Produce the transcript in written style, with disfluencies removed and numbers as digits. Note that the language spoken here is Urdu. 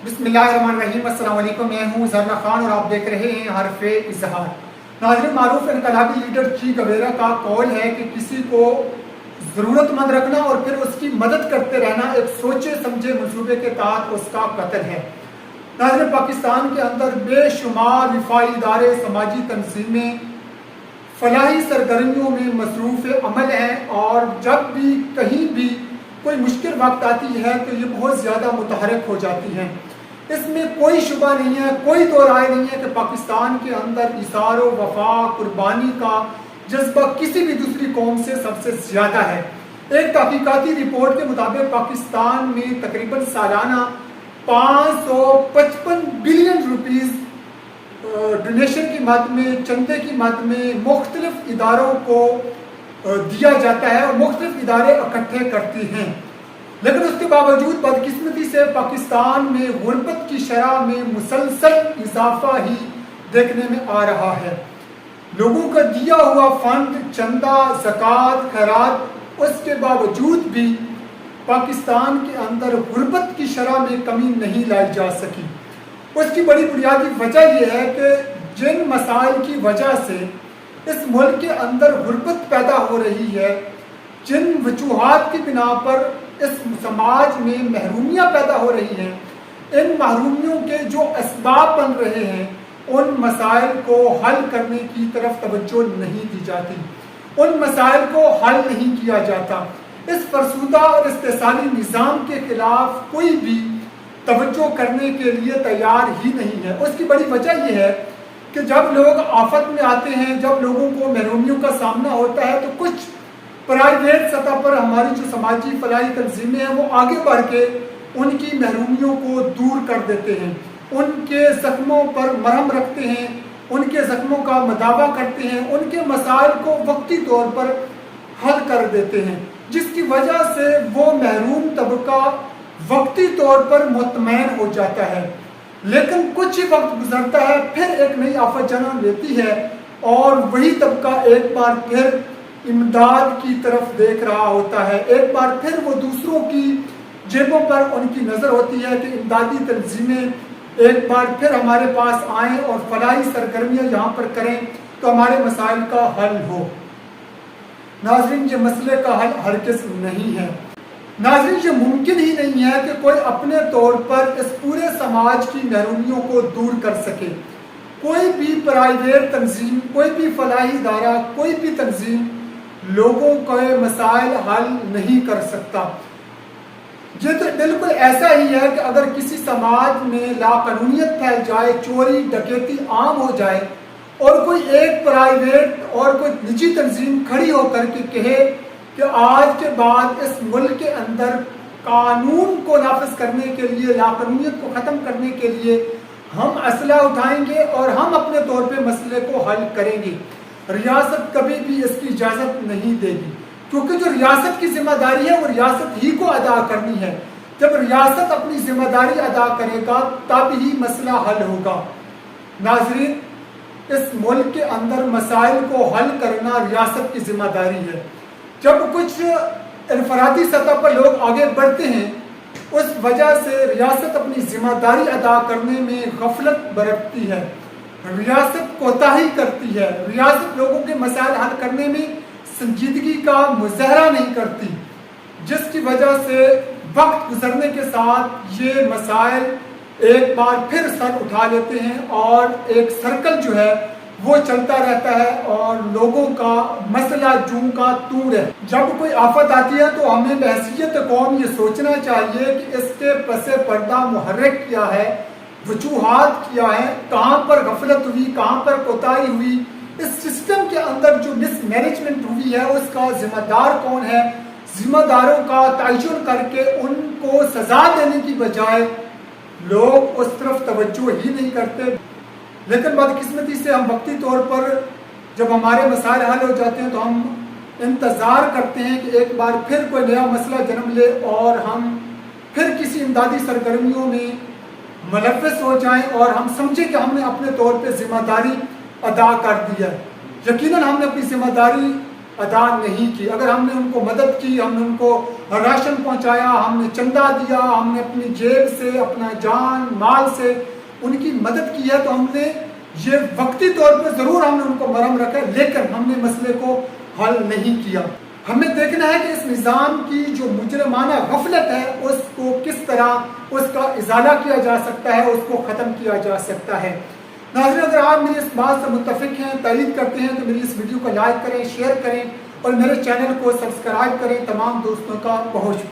بسم اللہ الرحمن الرحیم۔ السلام علیکم، میں ہوں زرنا خان اور آپ دیکھ رہے ہیں حرف اظہار۔ ناظرین، معروف انقلابی لیڈر چی گویرا کا قول ہے کہ کسی کو ضرورت مند رکھنا اور پھر اس کی مدد کرتے رہنا ایک سوچے سمجھے منصوبے کے تحت اس کا قتل ہے۔ ناظرین، پاکستان کے اندر بے شمار رفاہی ادارے، سماجی تنظیمیں فلاحی سرگرمیوں میں مصروف عمل ہیں، اور جب بھی کہیں بھی کوئی مشکل وقت آتی ہے تو یہ بہت زیادہ متحرک ہو جاتی ہیں۔ اس میں کوئی شبہ نہیں ہے، کوئی دو رائے نہیں ہے کہ پاکستان کے اندر ایثار و وفا، قربانی کا جذبہ کسی بھی دوسری قوم سے سب سے زیادہ ہے۔ ایک تحقیقاتی رپورٹ کے مطابق پاکستان میں تقریباً سالانہ 555 بلین روپیز ڈونیشن کی مد میں، چندے کی مد میں مختلف اداروں کو دیا جاتا ہے اور مختلف ادارے اکٹھے کرتی ہیں، لیکن اس کے باوجود بدقسمتی سے پاکستان میں غربت کی شرح میں مسلسل اضافہ ہی دیکھنے میں آ رہا ہے۔ لوگوں کا دیا ہوا فنڈ، چندہ، زکوٰۃ، خیرات، اس کے باوجود بھی پاکستان کے اندر غربت کی شرح میں کمی نہیں لائی جا سکی۔ اس کی بڑی بنیادی وجہ یہ ہے کہ جن مسائل کی وجہ سے اس ملک کے اندر غربت پیدا ہو رہی ہے، جن وجوہات کی بنا پر اس سماج میں محرومیاں پیدا ہو رہی ہیں، ان محرومیوں کے جو اسباب بن رہے ہیں، ان مسائل کو حل کرنے کی طرف توجہ نہیں دی جاتی، ان مسائل کو حل نہیں کیا جاتا۔ اس فرسودہ اور استحصالی نظام کے خلاف کوئی بھی توجہ کرنے کے لیے تیار ہی نہیں ہے۔ اس کی بڑی وجہ یہ ہے کہ جب لوگ آفت میں آتے ہیں، جب لوگوں کو محرومیوں کا سامنا ہوتا ہے، تو کچھ پرائیویٹ سطح پر ہماری جو سماجی فلاحی تنظیمیں ہیں وہ آگے بڑھ کے ان کی محرومیوں کو دور کر دیتے ہیں، ان کے زخموں پر مرہم رکھتے ہیں، ان کے زخموں کا مداوع کرتے ہیں، ان کے مسائل کو وقتی طور پر حل کر دیتے ہیں، جس کی وجہ سے وہ محروم طبقہ وقتی طور پر مطمئن ہو جاتا ہے۔ لیکن کچھ ہی وقت گزرتا ہے، پھر ایک نئی آفت جنم لیتی ہے اور وہی طبقہ ایک بار پھر امداد کی طرف دیکھ رہا ہوتا ہے، ایک بار پھر وہ دوسروں کی جیبوں پر ان کی نظر ہوتی ہے کہ امدادی تنظیمیں ایک بار پھر ہمارے پاس آئیں اور فلاحی سرگرمیاں یہاں پر کریں تو ہمارے مسائل کا حل ہو۔ ناظرین، یہ مسئلے کا حل ہرگز نہیں ہے۔ ناظرین، یہ ممکن ہی نہیں ہے کہ کوئی اپنے طور پر اس پورے سماج کی محرومیوں کو دور کر سکے۔ کوئی بھی پرائیویٹ تنظیم، کوئی بھی فلاحی ادارہ، کوئی بھی تنظیم لوگوں کے مسائل حل نہیں کر سکتا۔ یہ تو بالکل ایسا ہی ہے کہ اگر کسی سماج میں لاقانونیت پھیل جائے، چوری ڈکیتی عام ہو جائے، اور کوئی ایک پرائیویٹ اور کوئی نجی تنظیم کھڑی ہو کر کے کہے کہ آج کے بعد اس ملک کے اندر قانون کو نافذ کرنے کے لیے، لاقانونیت کو ختم کرنے کے لیے ہم اسلحہ اٹھائیں گے اور ہم اپنے طور پہ مسئلے کو حل کریں گے، ریاست کبھی بھی اس کی اجازت نہیں دے گی، کیونکہ جو ریاست کی ذمہ داری ہے وہ ریاست ہی کو ادا کرنی ہے۔ جب ریاست اپنی ذمہ داری ادا کرے گا تب ہی مسئلہ حل ہوگا۔ ناظرین، اس ملک کے اندر مسائل کو حل کرنا ریاست کی ذمہ داری ہے۔ جب کچھ انفرادی سطح پر لوگ آگے بڑھتے ہیں، اس وجہ سے ریاست اپنی ذمہ داری ادا کرنے میں غفلت برتتی ہے، ریاست کوتاہی کرتی ہے، ریاست لوگوں کے مسائل حل کرنے میں سنجیدگی کا مظاہرہ نہیں کرتی، جس کی وجہ سے وقت گزرنے کے ساتھ یہ مسائل ایک بار پھر سر اٹھا لیتے ہیں اور ایک سرکل جو ہے وہ چلتا رہتا ہے اور لوگوں کا مسئلہ جوں کا توں ہے۔ جب کوئی آفت آتی ہے تو ہمیں بحیثیت قوم یہ سوچنا چاہیے کہ اس کے پس پردہ محرک کیا ہے، وجوہات کیا ہے، کہاں پر غفلت ہوئی، کہاں پر کوتاہی ہوئی، اس سسٹم کے اندر جو مس مینجمنٹ ہوئی ہے اس کا ذمہ دار کون ہے۔ ذمہ داروں کا تعین کر کے ان کو سزا دینے کی بجائے لوگ اس طرف توجہ ہی نہیں کرتے، لیکن بدقسمتی سے ہم وقتی طور پر جب ہمارے مسائل حل ہو جاتے ہیں تو ہم انتظار کرتے ہیں کہ ایک بار پھر کوئی نیا مسئلہ جنم لے اور ہم پھر کسی امدادی سرگرمیوں میں ملوث ہو جائیں اور ہم سمجھیں کہ ہم نے اپنے طور پہ ذمہ داری ادا کر دی ہے۔ یقیناً ہم نے اپنی ذمہ داری ادا نہیں کی. اگر ہم نے ان کو مدد کی, ہم نے ان کو راشن پہنچایا, ہم نے چندہ دیا, ہم نے اپنی جیب سے, اپنا جان مال سے ان کی مدد کی ہے, تو ہم نے یہ وقتی طور پہ ضرور ہم نے ان کو مرہم رکھا, لیکن ہم نے مسئلے کو حل نہیں کیا. ہمیں دیکھنا ہے کہ اس نظام کی جو مجرمانہ غفلت ہے اس کو کس طرح اس کا ازالہ کیا جا سکتا ہے, اس کو ختم کیا جا سکتا ہے. ناظرین, اگر آپ میری اس بات سے متفق ہیں, تائید کرتے ہیں, تو میری اس ویڈیو کو لائک کریں, شیئر کریں اور میرے چینل کو سبسکرائب کریں. تمام دوستوں کا بہت شکریہ.